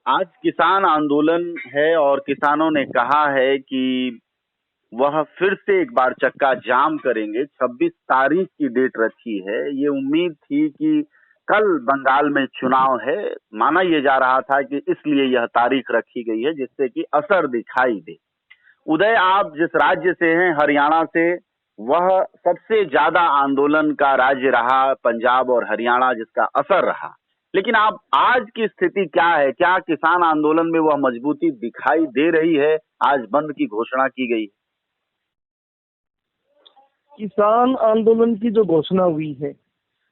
आज किसान आंदोलन है और किसानों ने कहा है कि वह फिर से एक बार चक्का जाम करेंगे। 26 तारीख की डेट रखी है। ये उम्मीद थी कि कल बंगाल में चुनाव है। माना यह जा रहा था कि इसलिए यह तारीख रखी गई है जिससे कि असर दिखाई दे। उदय, आप जिस राज्य से हैं, हरियाणा से, वह सबसे ज्यादा आंदोलन का राज्य रहा, पंजाब और हरियाणा, जिसका असर रहा। लेकिन आप आज की स्थिति क्या है? क्या किसान आंदोलन में वह मजबूती दिखाई दे रही है? आज बंद की घोषणा की गई। किसान आंदोलन की जो घोषणा हुई है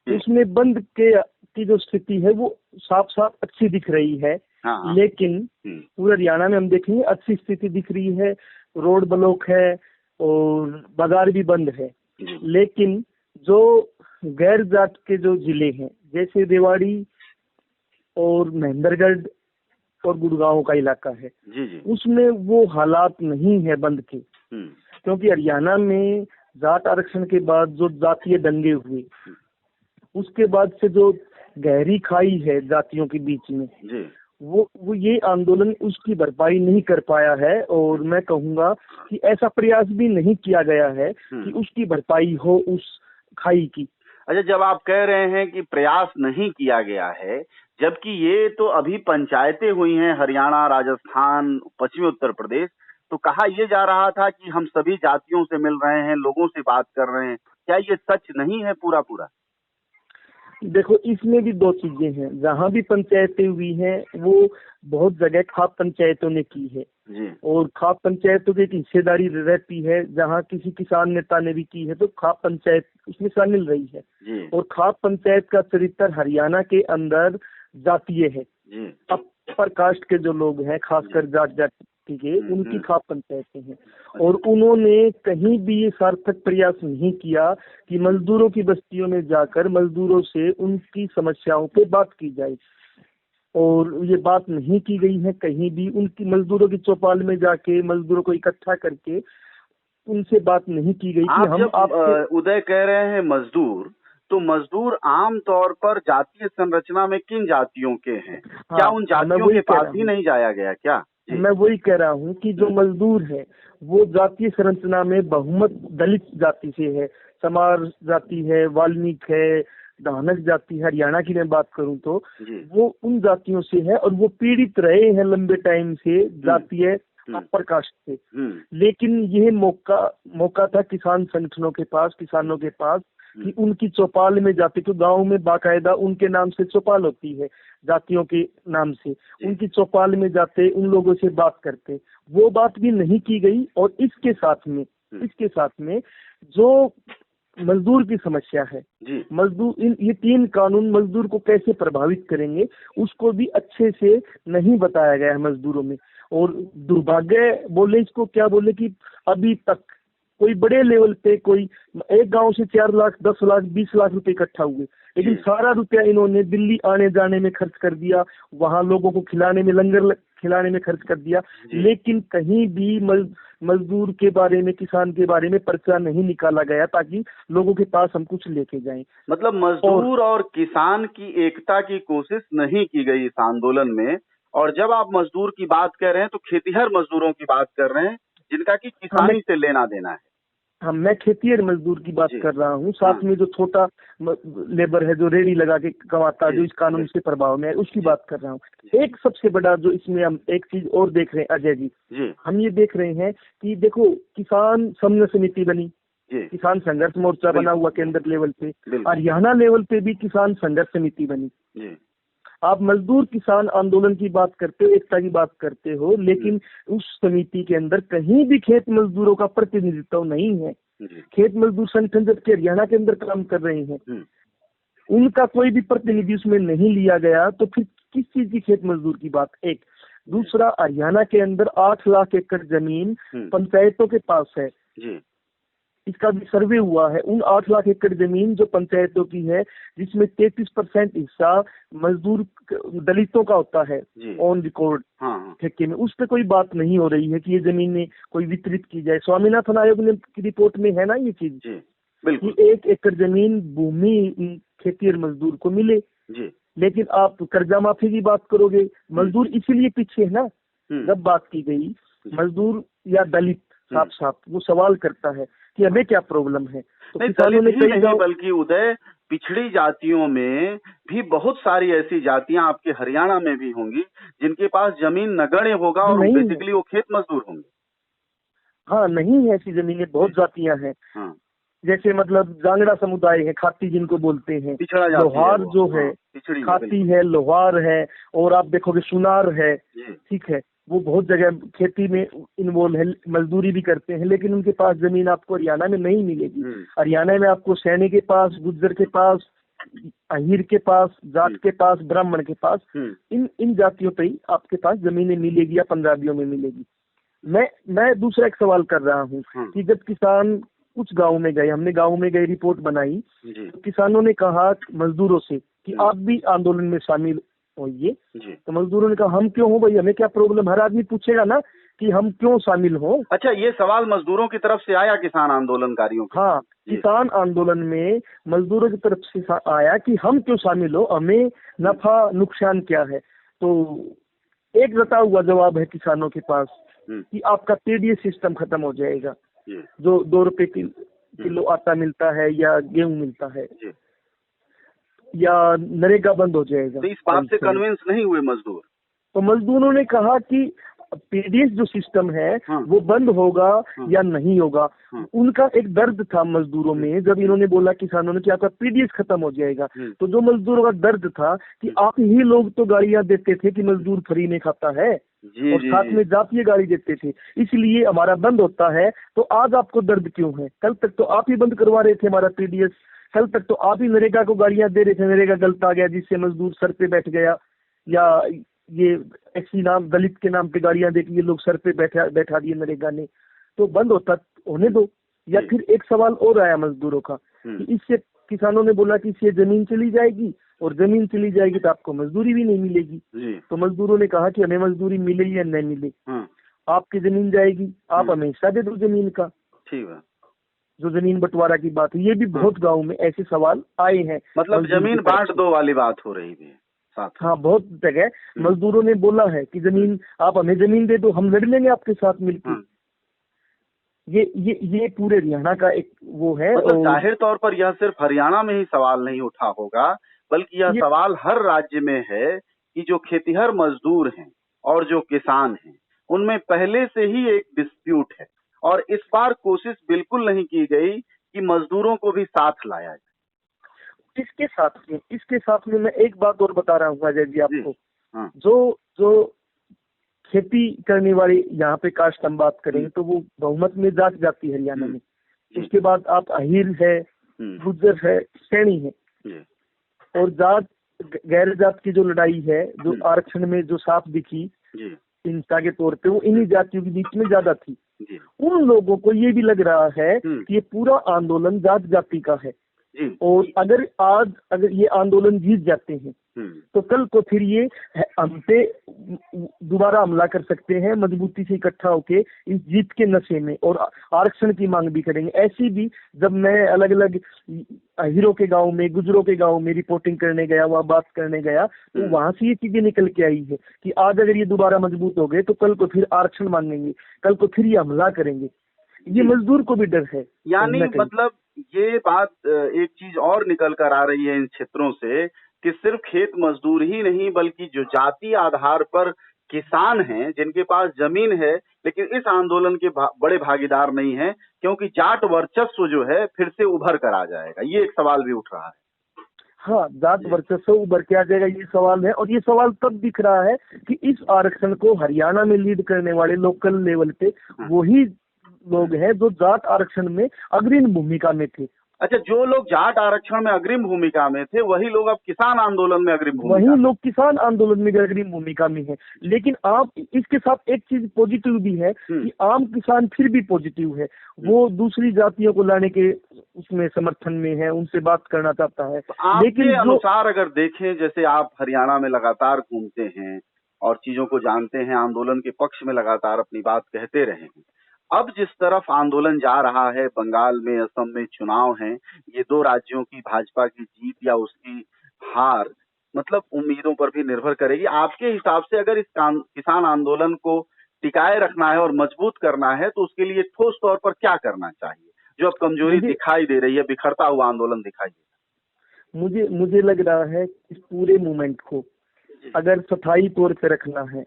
उसमें बंद के की जो स्थिति है वो साफ साफ अच्छी दिख रही है। हाँ। लेकिन पूरे हरियाणा में हम देखेंगे अच्छी स्थिति दिख रही है। रोड ब्लॉक है और बाजार भी बंद है। लेकिन जो गैर जाट के जो जिले हैं जैसे रेवाड़ी और महेंद्रगढ़ और गुड़गांव का इलाका है उसमें वो हालात नहीं है बंद के। क्योंकि हरियाणा में जाट आरक्षण के बाद जो जातीय दंगे हुए उसके बाद से जो गहरी खाई है जातियों के बीच में वो ये आंदोलन उसकी भरपाई नहीं कर पाया है। और मैं कहूँगा कि ऐसा प्रयास भी नहीं किया गया है कि उसकी भरपाई हो उस खाई की। अच्छा, जब आप कह रहे हैं कि प्रयास नहीं किया गया है, जबकि ये तो अभी पंचायतें हुई हैं हरियाणा, राजस्थान, पश्चिमी उत्तर प्रदेश, तो कहा यह जा रहा था कि हम सभी जातियों से मिल रहे हैं, लोगों से बात कर रहे हैं। क्या ये सच नहीं है पूरा पूरा? देखो, इसमें भी दो चीजें हैं। जहाँ भी पंचायतें हुई हैं वो बहुत जगह खाप पंचायतों ने की है और खाप पंचायतों की एक हिस्सेदारी रहती है। जहाँ किसी किसान नेता ने भी की है तो खाप पंचायत उसमें शामिल रही है। और खाप पंचायत का चरित्र हरियाणा के अंदर जातीय है। अपर कास्ट के जो लोग हैं खासकर जाट जाति के उनकी खाप पंचायतें हैं। और उन्होंने कहीं भी ये सार्थक प्रयास नहीं किया कि मजदूरों की बस्तियों में जाकर मजदूरों से उनकी समस्याओं पे बात की जाए। और ये बात नहीं की गई है कहीं भी। उनकी मजदूरों की चौपाल में जाके मजदूरों को इकट्ठा करके उनसे बात नहीं की गई कि हम आपके उदय कह रहे हैं मजदूर, तो मजदूर आम तौर पर जातीय संरचना में किन जातियों के हैं? क्या उन जातियों के पास ही नहीं जाया गया क्या? मैं वही कह रहा हूँ कि जो मजदूर है वो जातीय संरचना में बहुमत दलित जाति से है। समार जाति है, वाल्मीकि है, धानक जाति है। हरियाणा की मैं बात करूं तो वो उन जातियों से है और वो पीड़ित रहे हैं लंबे टाइम से जातीय अपर कास्ट से। लेकिन यह मौका था किसान संगठनों के पास, किसानों के पास कि उनकी चौपाल में जाते। तो गांव में बाकायदा उनके नाम से चौपाल होती है, जातियों के नाम से। उनकी चौपाल में जाते, उन लोगों से बात करते। वो बात भी नहीं की गई। और इसके साथ में जो मजदूर की समस्या है, मजदूर ये 3 कानून मजदूर को कैसे प्रभावित करेंगे उसको भी अच्छे से नहीं बताया गया है मजदूरों में। और दुर्भाग्य बोले इसको क्या बोले कि अभी तक कोई बड़े लेवल पे कोई एक गांव से 4 लाख, 10 लाख, 20 लाख रुपए इकट्ठा हुए, लेकिन सारा रुपया इन्होंने दिल्ली आने जाने में खर्च कर दिया, वहां लोगों को खिलाने में, लंगर खिलाने में खर्च कर दिया। लेकिन कहीं भी मजदूर के बारे में, किसान के बारे में पर्चा नहीं निकाला गया ताकि लोगों के पास हम कुछ लेके जाएं। मतलब मजदूर और किसान की एकता की कोशिश नहीं की गई इस आंदोलन में। और जब आप मजदूर की बात कर रहे हैं तो खेतीहर मजदूरों की बात कर रहे हैं जिनका कि किसानी से लेना देना है। हाँ, मैं खेतीहर मजदूर की बात कर रहा हूँ। साथ में जो छोटा लेबर है जो रेडी लगा के कमाता है, जो इस कानून से प्रभाव में है, उसकी बात कर रहा हूँ। एक सबसे बड़ा जो इसमें हम एक चीज और देख रहे हैं अजय जी, हम ये देख रहे हैं कि देखो किसान समन्वय समिति बनी, किसान संघर्ष मोर्चा बना हुआ केंद्र लेवल पे, हरियाणा लेवल पे भी किसान संघर्ष समिति बनी। आप मजदूर किसान आंदोलन की बात करते हो, एकता की बात करते हो, लेकिन उस समिति के अंदर कहीं भी खेत मजदूरों का प्रतिनिधित्व नहीं है। खेत मजदूर संगठन जबकि हरियाणा के अंदर काम कर रहे हैं, उनका कोई भी प्रतिनिधि उसमें नहीं लिया गया। तो फिर किस चीज की खेत मजदूर की बात? एक दूसरा, हरियाणा के अंदर 8 लाख एकड़ जमीन पंचायतों के पास है। इसका भी सर्वे हुआ है। उन 8 लाख एकड़ जमीन जो पंचायतों की है, जिसमें 33% हिस्सा मजदूर दलितों का होता है ऑन रिकॉर्ड ठेके में, उस पर कोई बात नहीं हो रही है कि ये जमीनें कोई वितरित की जाए। स्वामीनाथन आयोग ने की रिपोर्ट में है ना ये चीज कि 1 एकड़ जमीन भूमि खेतीहर मजदूर को मिले। लेकिन आप कर्जा माफी की बात करोगे, मजदूर इसीलिए पीछे है ना। जब बात की गई मजदूर या दलित, साफ साफ वो सवाल करता है कि हमें क्या प्रॉब्लम है, तो नहीं, किसानों ने दलित ही कई नहीं बल्कि उदय, पिछड़ी जातियों में भी बहुत सारी ऐसी जातियां आपके हरियाणा में भी होंगी जिनके पास जमीन नगण्य होगा और नहीं है। बेसिकली वो खेत मजदूर होंगे। हाँ, नहीं है ऐसी जमीनें, बहुत जातियां हैं। हाँ, जैसे मतलब जांगड़ा समुदाय है, खाती जिनको बोलते हैं, पिछड़ा जाति है लोहार वो। जो है, हाँ, पिछड़ी है, खाती है, लोहार है, और आप देखोगे सुनार है, जी। ठीक है, वो बहुत जगह खेती में इन्वॉल्व है, मजदूरी भी करते हैं, लेकिन उनके पास जमीन आपको हरियाणा में नहीं मिलेगी। हरियाणा में आपको सैनी के पास, गुज्जर के पास, अहीर के पास, जाट के पास, ब्राह्मण के पास, इन जातियों पे ही आपके पास जमीनें मिलेगी या पंजाबियों में मिलेगी। मैं दूसरा एक सवाल कर रहा हूँ कि जब किसान कुछ गाँव में गए, हमने गाँव में गए रिपोर्ट बनाई, तो किसानों ने कहा मजदूरों से कि आप भी आंदोलन में शामिल होइए। तो मजदूरों ने कहा हम क्यों हो भाई, हमें क्या प्रॉब्लम, हर आदमी पूछेगा ना कि हम क्यों शामिल हो। अच्छा, ये सवाल मजदूरों की तरफ से आया किसान आंदोलनकारियों के? हाँ, किसान आंदोलन में मजदूरों की तरफ से आया कि हम क्यों शामिल हो, हमें नफा नुकसान क्या है। तो एक रटा हुआ जवाब है किसानों के पास कि आपका टीडीएस सिस्टम खत्म हो जाएगा, जो 2 रुपए किलो आटा मिलता है या गेहूं मिलता है, या नरेगा बंद हो जाएगा। तो इस बात से कन्विंस नहीं हुए मजदूर? तो मजदूरों ने कहा कि पीडीएस जो सिस्टम है वो बंद होगा या नहीं होगा। उनका एक दर्द था मजदूरों में, जब इन्होंने बोला किसानों ने कि आपका पीडीएस खत्म हो जाएगा, तो जो मजदूरों का दर्द था कि आप ही लोग तो गाड़ियां देते थे कि मजदूर फ्री में खाता है, और साथ में जातीय गाड़ी देते थे, इसलिए हमारा बंद होता है। तो आज आपको दर्द क्यों है? कल तक तो आप ही बंद करवा रहे थे हमारा पीडीएस, कल तक तो आप ही नरेगा को गाड़ियां दे रहे थे, नरेगा गलत आ गया जिससे मजदूर सर पे बैठ गया, या ये ऐसी नाम दलित के नाम पे गाड़ियां देके ये लोग सर पे बैठा दिए नरेगा ने, तो बंद होने दो। या फिर एक सवाल और आया मजदूरों का कि इससे किसानों ने बोला कि इससे जमीन चली जाएगी, और जमीन चली जाएगी तो आपको मजदूरी भी नहीं मिलेगी। तो मजदूरों ने कहा कि हमें मजदूरी मिले या नहीं मिले, आपकी जमीन जाएगी, आप हमें हिस्सा दे दो जमीन का। ठीक है, जो जमीन बंटवारा की बात है, ये भी बहुत गाँव में ऐसे सवाल आए हैं। मतलब जमीन बांट दो वाली बात हो रही है। हाँ, बहुत जगह मजदूरों ने बोला है कि जमीन, आप हमें जमीन दे दो, हम लड़ लेंगे आपके साथ मिलकर। ये पूरे हरियाणा का एक वो है। मतलब जाहिर तौर पर यह सिर्फ हरियाणा में ही सवाल नहीं उठा होगा, बल्कि यह सवाल हर राज्य में है कि जो खेतिहर मजदूर हैं और जो किसान हैं, उनमें पहले से ही एक डिस्प्यूट है, और इस बार कोशिश बिल्कुल नहीं की गई कि मजदूरों को भी साथ लाया जाए। इसके साथ में मैं एक बात और बता रहा हूँ अजय जी आपको। जो खेती करने वाले यहाँ पे कास्ट हम बात करेंगे तो वो बहुमत में जाट जाती है हरियाणा में। उसके बाद आप अहीर है, गुज्जर है, सैनी है, और जाट गैर जात की जो लड़ाई है, जो आरक्षण में जो साफ दिखी हिंसा के तौर पे, वो इन्हीं जातियों के बीच में ज्यादा थी। उन लोगों को ये भी लग रहा है कि ये पूरा आंदोलन जाट जाति का है, और अगर ये आंदोलन जीत जाते हैं तो कल को फिर ये हम पे दोबारा हमला कर सकते हैं, मजबूती से इकट्ठा होके इस जीत के नशे में, और आरक्षण की मांग भी करेंगे। ऐसी भी जब मैं अलग अलग हीरो के गांव में, गुजरों के गांव में रिपोर्टिंग करने गया, वहाँ बात करने गया, तो वहां से ये चीजें निकल के आई है कि आज अगर ये दोबारा मजबूत हो गए तो कल को फिर आरक्षण मांगेंगे, कल को फिर ये हमला करेंगे। ये मजदूर को भी डर है। यानी मतलब ये बात एक चीज और निकल कर आ रही है इन क्षेत्रों से कि सिर्फ खेत मजदूर ही नहीं, बल्कि जो जाति आधार पर किसान हैं, जिनके पास जमीन है, लेकिन इस आंदोलन के बड़े भागीदार नहीं हैं, क्योंकि जाट वर्चस्व जो है फिर से उभर कर आ जाएगा। ये एक सवाल भी उठ रहा है। हाँ, जाट वर्चस्व उभर के आ जाएगा, ये सवाल है। और ये सवाल तब दिख रहा है कि इस आरक्षण को हरियाणा में लीड करने वाले लोकल लेवल पे वही लोग हैं जो जाट आरक्षण में अग्रिम भूमिका में थे। अच्छा, जो लोग जाट आरक्षण में अग्रिम भूमिका में थे वही लोग अब किसान आंदोलन में अग्रिम भूमिका, वही लोग किसान आंदोलन में अग्रिम भूमिका में है। लेकिन आप इसके साथ एक चीज पॉजिटिव भी है कि आम किसान फिर भी पॉजिटिव है, वो दूसरी जातियों को लाने के उसमें समर्थन में है, उनसे बात करना चाहता है। तो लेकिन अनुसार अगर देखें, जैसे आप हरियाणा में लगातार घूमते हैं और चीजों को जानते हैं, आंदोलन के पक्ष में लगातार अपनी बात कहते रहे हैं, अब जिस तरफ आंदोलन जा रहा है, बंगाल में, असम में चुनाव हैं, ये 2 राज्यों की भाजपा की जीत या उसकी हार मतलब उम्मीदों पर भी निर्भर करेगी। आपके हिसाब से अगर इस किसान आंदोलन को टिकाए रखना है और मजबूत करना है तो उसके लिए ठोस तौर पर क्या करना चाहिए? जो अब कमजोरी मुझे दिखाई दे रही है, बिखरता हुआ आंदोलन दिखाई दे मुझे मुझे लग रहा है कि इस पूरे मूवमेंट को रहा है। अगर स्थायी तौर पे रखना है,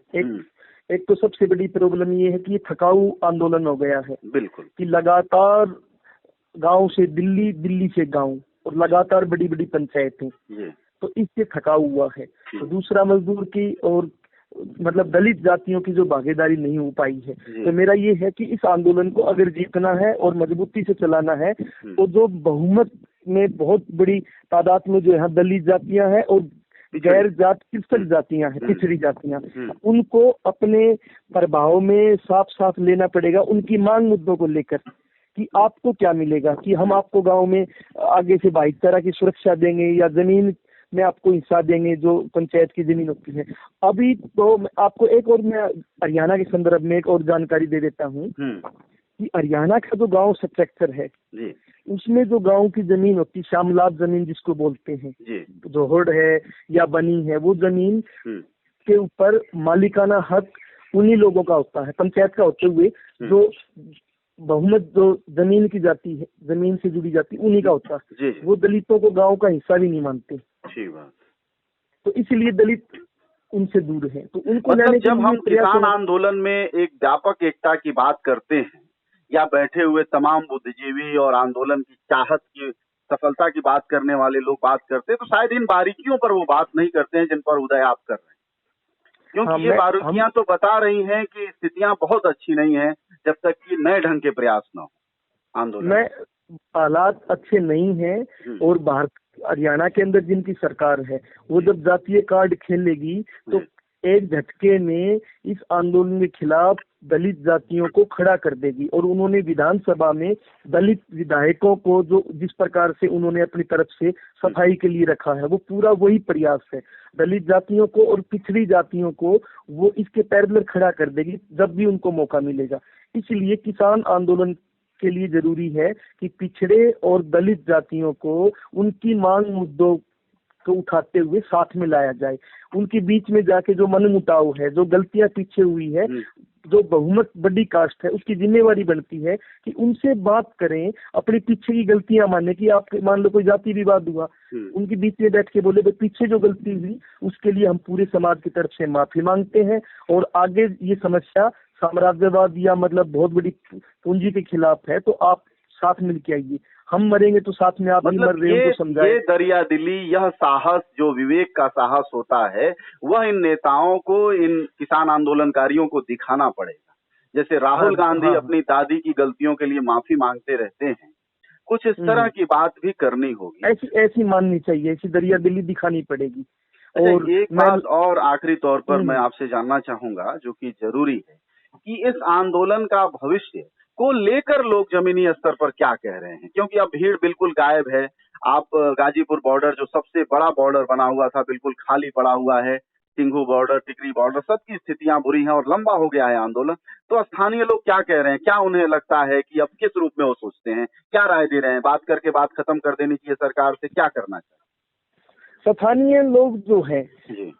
एक तो सबसे बड़ी प्रॉब्लम ये है कि ये थकाऊ आंदोलन हो गया है बिल्कुल। कि लगातार गांव से दिल्ली, दिल्ली से गांव और लगातार बड़ी बड़ी पंचायतें, जी। तो इससे थकाऊ हुआ है। तो दूसरा मजदूर की और मतलब दलित जातियों की जो भागीदारी नहीं हो पाई है। तो मेरा ये है कि इस आंदोलन को अगर जीतना है और मजबूती से चलाना है तो जो बहुमत में बहुत बड़ी तादाद में जो यहाँ दलित जातियां हैं और गैर जात पिछड़ी जातियां हैं, पिछड़ी जातियां, उनको अपने प्रभाव में साफ साफ लेना पड़ेगा उनकी मांग मुद्दों को लेकर कि आपको क्या मिलेगा, कि हम आपको गांव में आगे से भाईचारा की सुरक्षा देंगे या जमीन में आपको हिस्सा देंगे जो पंचायत की जमीन होती है। अभी तो आपको एक और मैं हरियाणा के संदर्भ में एक और जानकारी दे देता हूँ कि हरियाणा का जो गांव स्ट्रक्चर है उसमें जो गांव की जमीन होती है, शामलात जमीन जिसको बोलते हैं, जोहड़ है या बनी है, वो जमीन के ऊपर मालिकाना हक उन्हीं लोगों का होता है, पंचायत का होते हुए जो बहुमत जो जमीन की जाती है, जमीन से जुड़ी जाती उन्हीं का होता है। वो दलितों को गांव का हिस्सा भी नहीं मानते। तो इसलिए दलित उनसे दूर है। तो उनको मतलब जब हम किसान आंदोलन में एक व्यापक एकता की बात करते हैं या बैठे हुए तमाम बुद्धिजीवी और आंदोलन की चाहत की सफलता की बात करने वाले लोग बात करते हैं तो शायद इन बारीकियों पर वो बात नहीं करते हैं जिन पर उदय आप कर रहे हैं, क्योंकि ये बारीकियां तो बता रही हैं कि स्थितियां बहुत अच्छी नहीं है जब तक कि नए ढंग के प्रयास न हो आंदोलन में। हालात अच्छे नहीं हैं और भारत हरियाणा के अंदर जिनकी सरकार है वो जब जातीय कार्ड खेलेगी तो एक झटके में इस आंदोलन के खिलाफ दलित जातियों को खड़ा कर देगी। और उन्होंने विधानसभा में दलित विधायकों को जो जिस प्रकार से उन्होंने अपनी तरफ से सफाई के लिए रखा है वो पूरा वही प्रयास है। दलित जातियों को और पिछड़ी जातियों को वो इसके पैरेलल खड़ा कर देगी जब भी उनको मौका मिलेगा। इसलिए किसान आंदोलन के लिए जरूरी है कि पिछड़े और दलित जातियों को उनकी मांग मुद्दों को उठाते हुए साथ में लाया जाए। उनके बीच में जाके जो मनमुटाव है, जो गलतियां पीछे हुई है, जो बहुमत बड़ी कास्ट है, उसकी जिम्मेवारी बनती है कि उनसे बात करें, अपने पीछे की गलतियां माने। कि आप मान लो कोई जाति विवाद हुआ, उनके बीच में बैठ के बोले भाई पीछे जो गलती हुई उसके लिए हम पूरे समाज की तरफ से माफी मांगते हैं और आगे ये समस्या साम्राज्यवाद या मतलब बहुत बड़ी पूंजी के खिलाफ है तो आप साथ मिलके आइए, हम मरेंगे तो साथ में आप भी मर रहे हो, तो समझाए। ये दरिया दिली, यह साहस जो विवेक का साहस होता है वह इन नेताओं को, इन किसान आंदोलनकारियों को दिखाना पड़ेगा। जैसे राहुल गांधी अपनी दादी की गलतियों के लिए माफी मांगते रहते हैं, कुछ इस तरह की बात भी करनी होगी, ऐसी माननी चाहिए, ऐसी दरिया दिली दिखानी पड़ेगी। और एक बात और आखिरी तौर पर मैं आपसे जानना चाहूंगा जो कि जरूरी है कि इस आंदोलन का भविष्य को लेकर लोग जमीनी स्तर पर क्या कह रहे हैं, क्योंकि अब भीड़ बिल्कुल गायब है। आप गाजीपुर बॉर्डर जो सबसे बड़ा बॉर्डर बना हुआ था बिल्कुल खाली पड़ा हुआ है, सिंघू बॉर्डर, टिकरी बॉर्डर, सबकी स्थितियां बुरी हैं और लंबा हो गया है आंदोलन। तो स्थानीय लोग क्या कह रहे हैं, क्या उन्हें लगता है कि अब किस रूप में वो सोचते हैं, क्या राय दे रहे हैं, बात करके बात खत्म कर देनी चाहिए सरकार से, क्या करना चाहिए? स्थानीय लोग जो हैं,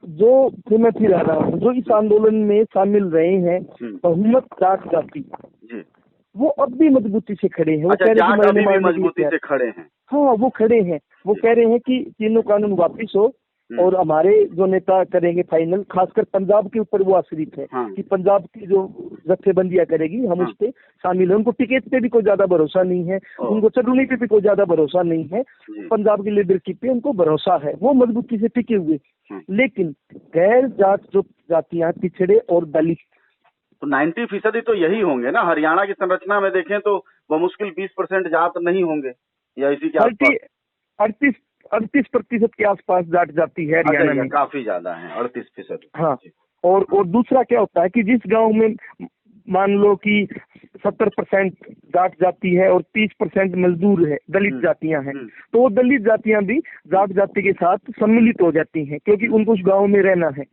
जो मैं फिर आ रहा हूँ, जो इस आंदोलन में शामिल रहे हैं, बहुमत जाट जाति, वो अब भी मजबूती से खड़े हैं। वो कह रहे हैं कि मजबूती से खड़े हैं। हाँ, वो खड़े हैं, वो कह रहे हैं कि तीनों कानून वापिस हो और हमारे जो नेता करेंगे फाइनल। खासकर पंजाब के ऊपर वो आश्रित है कि पंजाब की जो जत्थेबंदियां करेगी हम उस पे शामिल है। उनको टिकट पे भी कोई ज्यादा भरोसा नहीं है, उनको चटनी पे भी कोई ज्यादा भरोसा नहीं है, पंजाब की लीडरशिप पे उनको भरोसा है, वो मजबूती से टिके हुए। लेकिन गैर जात जो जातियां, पिछड़े और दलित, तो 90% तो यही होंगे ना। हरियाणा की संरचना में देखें तो वो मुश्किल 20% जाट नहीं होंगे या इसी के आसपास 38% के आसपास जाट जाती है हरियाणा में। काफी ज्यादा है 38%। हाँ, और दूसरा क्या होता है कि जिस गांव में मान लो कि 70% जाट जाती है और 30% मजदूर है, दलित जातियां हैं, तो वो दलित जातियां भी जाट जाति के साथ सम्मिलित हो जाती हैं क्योंकि उनको उस गांव में रहना है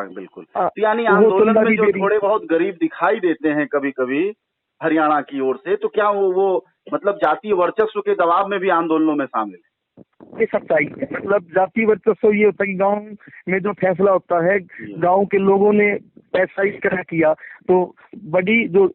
बिल्कुल। यानी आंदोलन में जो थोड़े बहुत गरीब दिखाई देते हैं कभी कभी हरियाणा की ओर से, तो क्या वो मतलब जातीय वर्चस्व के दबाव में भी आंदोलनों में शामिल है? ये सच्चाई है। मतलब जाति वर्चस्व ये होता है कि गांव में जो फैसला होता है, गांव के लोगों ने पैसा इकट्ठा किया, तो बड़ी जो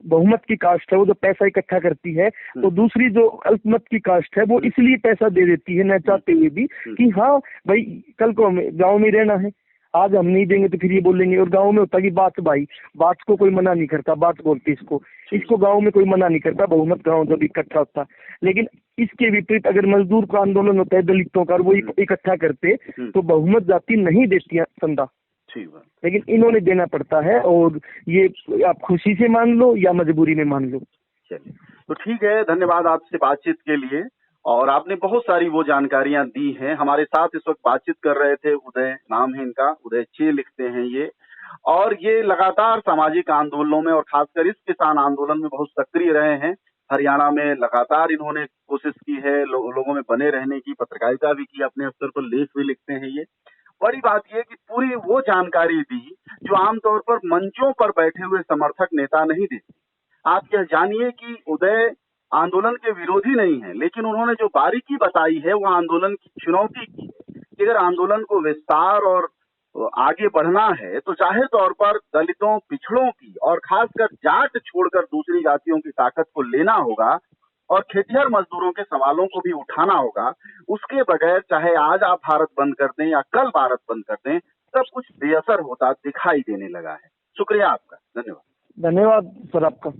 बहुमत की कास्ट है वो जो पैसा इकट्ठा करती है, तो दूसरी जो अल्पमत की कास्ट है वो इसलिए पैसा दे देती है न चाहते हुए भी कि हाँ भाई कल को हमें गाँव में रहना है, आज हम नहीं देंगे तो फिर ये बोलेंगे। और गांव में होता है कि बात भाई, बात को कोई मना नहीं करता, बात बोलती इसको गांव में कोई मना नहीं करता, बहुमत गांव जब इकट्ठा होता। लेकिन इसके विपरीत अगर मजदूर का आंदोलन होता है दलितों का, वो इकट्ठा करते तो बहुमत जाति नहीं देती चंदा, लेकिन इन्होंने देना पड़ता है। और ये आप खुशी से मान लो या मजबूरी में मान लो। चलिए, तो ठीक है, धन्यवाद आपसे बातचीत के लिए। और आपने बहुत सारी वो जानकारियां दी हैं। हमारे साथ इस वक्त बातचीत कर रहे थे उदय, नाम है इनका, उदय चे लिखते हैं ये, और ये लगातार सामाजिक आंदोलनों में और खासकर इस किसान आंदोलन में बहुत सक्रिय रहे हैं। हरियाणा में लगातार इन्होंने कोशिश की है लोगों में बने रहने की, पत्रकारिता भी की, अपने स्तर पर लेख भी लिखते हैं ये। बड़ी बात यह कि पूरी वो जानकारी दी जो आमतौर पर मंचों पर बैठे हुए समर्थक नेता नहीं देते। आप यह जानिए कि उदय आंदोलन के विरोधी नहीं है, लेकिन उन्होंने जो बारीकी बताई है वो आंदोलन की चुनौती की है कि अगर आंदोलन को विस्तार और आगे बढ़ना है तो जाहिर तौर पर दलितों, पिछड़ों की और खासकर जाट छोड़कर दूसरी जातियों की ताकत को लेना होगा और खेतिहर मजदूरों के सवालों को भी उठाना होगा। उसके बगैर चाहे आज आप भारत बंद कर दें या कल भारत बंद कर दें, सब कुछ बेअसर होता दिखाई देने लगा है। शुक्रिया आपका, धन्यवाद। धन्यवाद सर आपका।